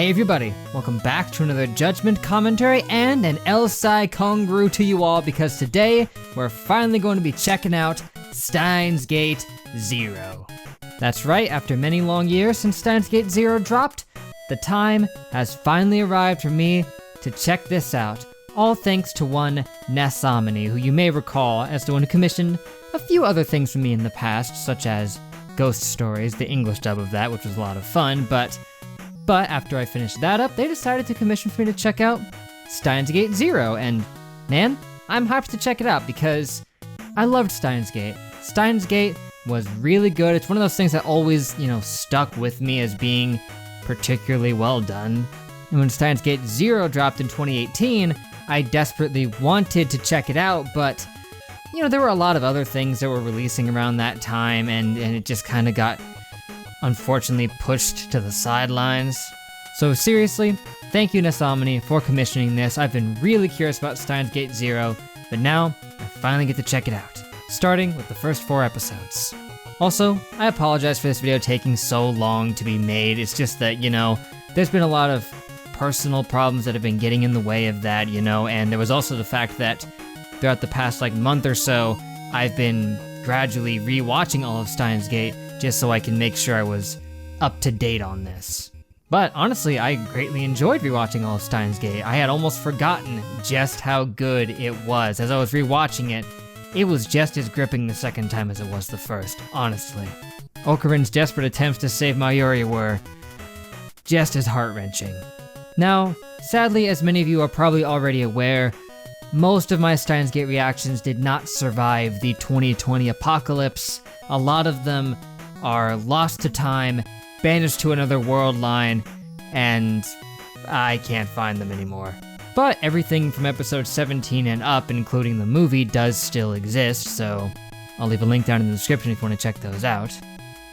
Hey everybody, welcome back to another Judgment commentary and an El-Sai Kongru to you all, because today we're finally going to be checking out Steins Gate Zero. That's right, after many long years since Steins Gate Zero dropped, the time has finally arrived for me to check this out, all thanks to one Nasamani, who you may recall as the one who commissioned a few other things for me in the past, such as Ghost Stories, the English dub of that, which was a lot of fun, but after I finished that up, they decided to commission for me to check out Steins Gate Zero, and man, I'm hyped to check it out because I loved Steins Gate. Steins Gate was really good. It's one of those things that always, stuck with me as being particularly well done. And when Steins Gate Zero dropped in 2018, I desperately wanted to check it out, but there were a lot of other things that were releasing around that time, and it just kind of got unfortunately pushed to the sidelines. So seriously, thank you Nasamani for commissioning this. I've been really curious about Steins Gate Zero, but now I finally get to check it out, starting with the first 4 episodes. Also, I apologize for this video taking so long to be made. It's just that, there's been a lot of personal problems that have been getting in the way of that, and there was also the fact that throughout the past month or so, I've been gradually rewatching all of Steins Gate just so I can make sure I was up to date on this. But honestly, I greatly enjoyed rewatching all of Steins Gate. I had almost forgotten just how good it was. As I was rewatching it, it was just as gripping the second time as it was the first, honestly. Okurin's desperate attempts to save Mayuri were just as heart-wrenching. Now, sadly, as many of you are probably already aware, most of my Steins Gate reactions did not survive the 2020 apocalypse. A lot of them are lost to time, banished to another world line, and I can't find them anymore. But everything from episode 17 and up, including the movie, does still exist, so I'll leave a link down in the description if you want to check those out.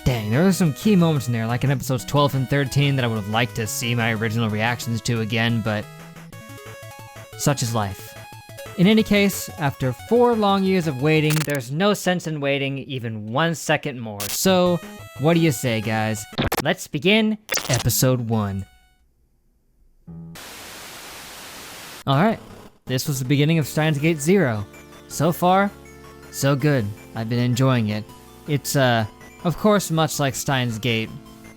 Dang, there are some key moments in there, like in episodes 12 and 13, that I would have liked to see my original reactions to again, but such is life. In any case, after 4 long years of waiting, there's no sense in waiting even 1 second more. So, what do you say, guys? Let's begin episode 1. Alright, this was the beginning of Steins Gate Zero. So far, so good. I've been enjoying it. It's, of course, much like Steins Gate,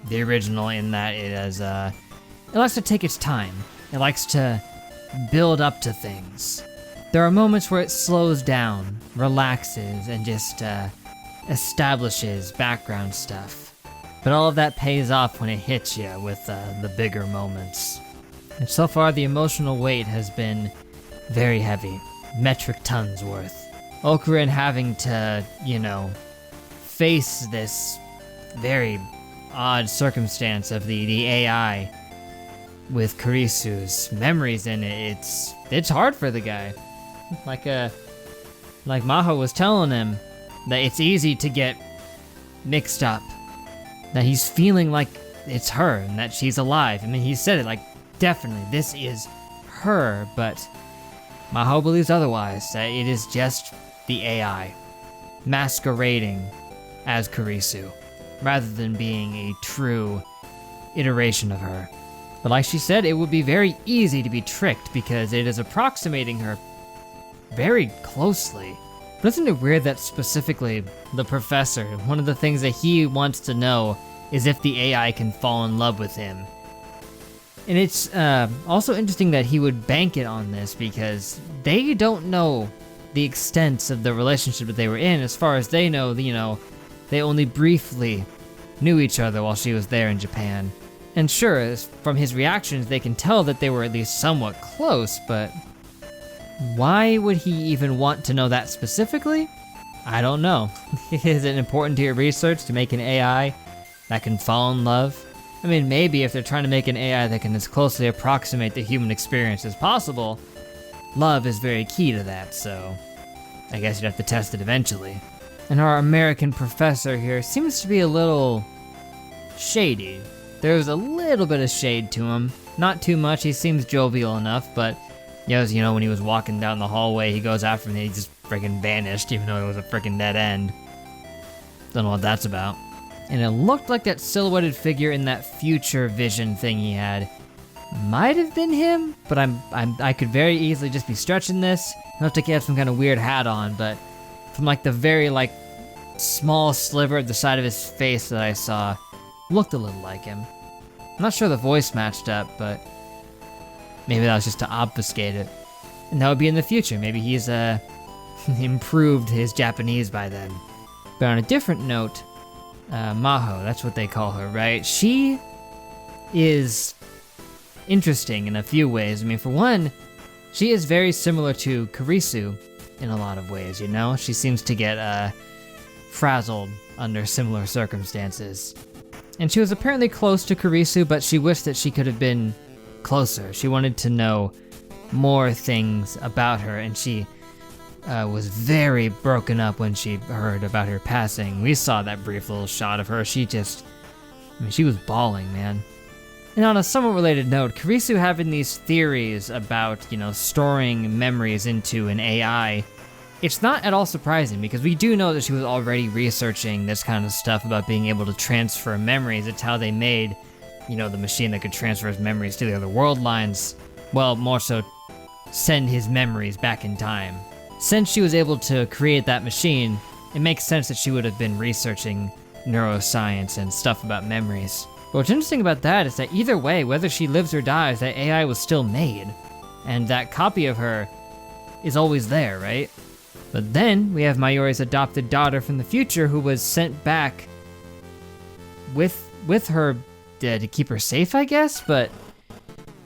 the original, in that it likes to take its time. It likes to build up to things. There are moments where it slows down, relaxes, and just establishes background stuff. But all of that pays off when it hits you with the bigger moments. And so far, the emotional weight has been very heavy, metric tons worth. Okurin having to, face this very odd circumstance of the AI with Kurisu's memories in it. It's hard for the guy. Like Maho was telling him, that it's easy to get mixed up. That he's feeling like it's her and that she's alive. I mean, he said it definitely, this is her, but Maho believes otherwise, that it is just the AI masquerading as Kurisu, rather than being a true iteration of her. But like she said, it would be very easy to be tricked because it is approximating her very closely. But isn't it weird that specifically the professor, one of the things that he wants to know is if the AI can fall in love with him. And it's also interesting that he would bank it on this because they don't know the extent of the relationship that they were in. As far as they know, they only briefly knew each other while she was there in Japan. And sure, from his reactions, they can tell that they were at least somewhat close, but why would he even want to know that specifically? I don't know. Is it important to your research to make an AI that can fall in love? I mean, maybe if they're trying to make an AI that can as closely approximate the human experience as possible, love is very key to that, so I guess you'd have to test it eventually. And our American professor here seems to be a little shady. There's a little bit of shade to him. Not too much, he seems jovial enough, but when he was walking down the hallway, he goes after him and he just friggin' vanished, even though it was a friggin' dead end. Don't know what that's about. And it looked like that silhouetted figure in that future vision thing he had. might have been him, but I could very easily just be stretching this. I don't think he had some kind of weird hat on, but from like the very like small sliver at the side of his face that I saw, looked a little like him. I'm not sure the voice matched up, but maybe that was just to obfuscate it. And that would be in the future. Maybe he's improved his Japanese by then. But on a different note, Maho, that's what they call her, right? She is interesting in a few ways. I mean, for one, she is very similar to Kurisu in a lot of ways, you know? She seems to get frazzled under similar circumstances. And she was apparently close to Kurisu, but she wished that she could have been closer. She wanted to know more things about her, and she was very broken up when she heard about her passing. We saw that brief little shot of her. She was bawling, man. And on a somewhat related note, Kurisu having these theories about, storing memories into an AI, it's not at all surprising because we do know that she was already researching this kind of stuff about being able to transfer memories. It's how they made, the machine that could transfer his memories to the other world lines. Well, more so, send his memories back in time. Since she was able to create that machine, it makes sense that she would have been researching neuroscience and stuff about memories. But what's interesting about that is that either way, whether she lives or dies, that AI was still made. And that copy of her is always there, right? But then we have Mayuri's adopted daughter from the future who was sent back with her to keep her safe, I guess? But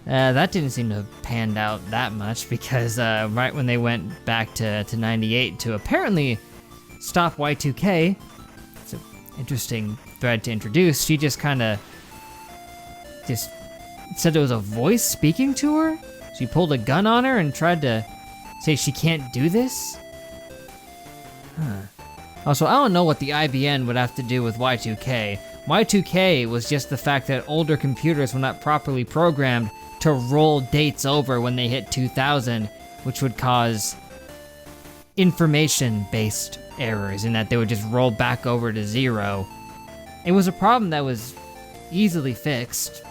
that didn't seem to have panned out that much because right when they went back to 98 to apparently stop Y2K, it's an interesting thread to introduce, she just kind of said there was a voice speaking to her. She pulled a gun on her and tried to say she can't do this. Also, I don't know what the IBN would have to do with Y2K. Y2K was just the fact that older computers were not properly programmed to roll dates over when they hit 2000, which would cause information-based errors in that they would just roll back over to 0. It was a problem that was easily fixed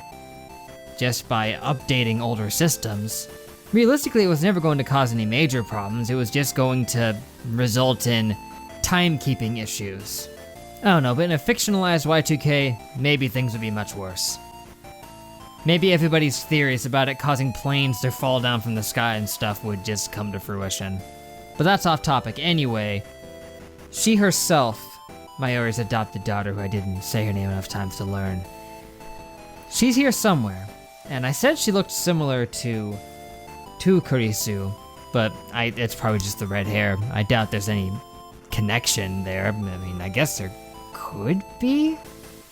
just by updating older systems. Realistically, it was never going to cause any major problems. It was just going to result in timekeeping issues. I don't know, but in a fictionalized Y2K, maybe things would be much worse. Maybe everybody's theories about it causing planes to fall down from the sky and stuff would just come to fruition. But that's off topic. Anyway, she herself, Mayuri's adopted daughter, who I didn't say her name enough times to learn, she's here somewhere. And I said she looked similar to Kurisu, but it's probably just the red hair. I doubt there's any connection there. I mean, I guess there could be?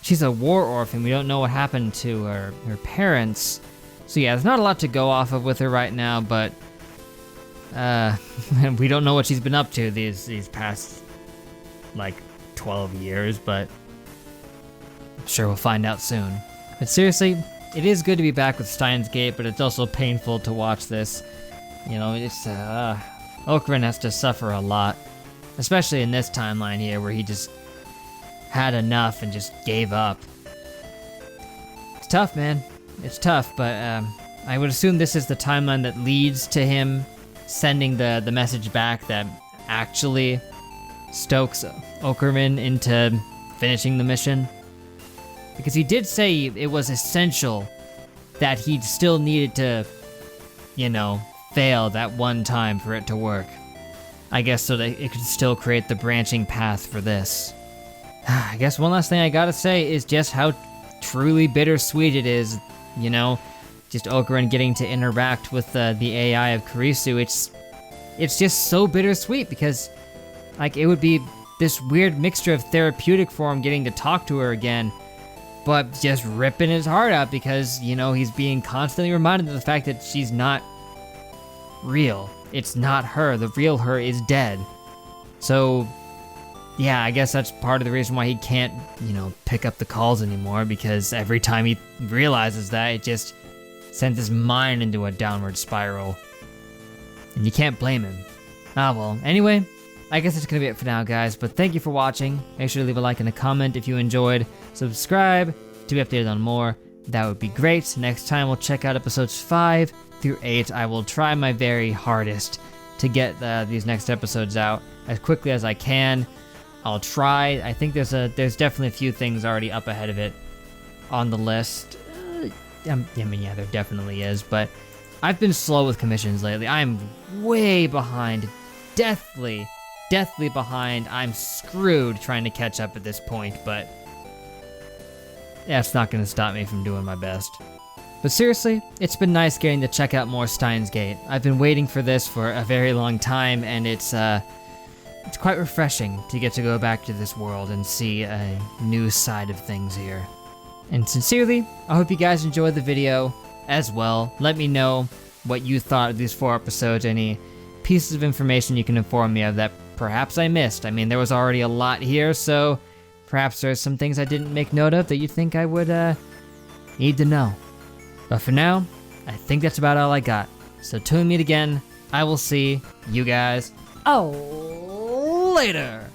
She's a war orphan. We don't know what happened to her parents. So yeah, there's not a lot to go off of with her right now, but we don't know what she's been up to these past, 12 years, but I'm sure we'll find out soon. But seriously, it is good to be back with Steins Gate, but it's also painful to watch this. Okurin has to suffer a lot, especially in this timeline here where he just had enough and just gave up. It's tough, man. It's tough, but I would assume this is the timeline that leads to him sending the message back that actually stokes Okurin into finishing the mission. Because he did say it was essential that he still needed to, fail that one time for it to work. I guess so that it could still create the branching path for this. I guess one last thing I gotta say is just how truly bittersweet it is, just Okurin getting to interact with the AI of Kurisu. It's just so bittersweet because, it would be this weird mixture of therapeutic for him getting to talk to her again, but just ripping his heart out because, he's being constantly reminded of the fact that she's not real. It's not her. The real her is dead. So, yeah, I guess that's part of the reason why he can't, pick up the calls anymore, because every time he realizes that, it just sends his mind into a downward spiral. And you can't blame him. Well, anyway, I guess that's gonna be it for now, guys, but thank you for watching. Make sure to leave a like and a comment if you enjoyed. Subscribe to be updated on more, that would be great. Next time we'll check out episodes 5 through 8. I will try my very hardest to get these next episodes out as quickly as I can. I'll try. I think there's definitely a few things already up ahead of it on the list. I mean, yeah, there definitely is, but I've been slow with commissions lately. I'm way behind, deathly behind. I'm screwed trying to catch up at this point, but that's not gonna stop me from doing my best. But seriously, it's been nice getting to check out more Steins Gate. I've been waiting for this for a very long time, and it's quite refreshing to get to go back to this world and see a new side of things here. And sincerely, I hope you guys enjoyed the video as well. Let me know what you thought of these 4 episodes, any pieces of information you can inform me of that perhaps I missed. I mean, there was already a lot here, so perhaps there's some things I didn't make note of that you think I would need to know. But for now, I think that's about all I got. So till we meet again, I will see you guys later.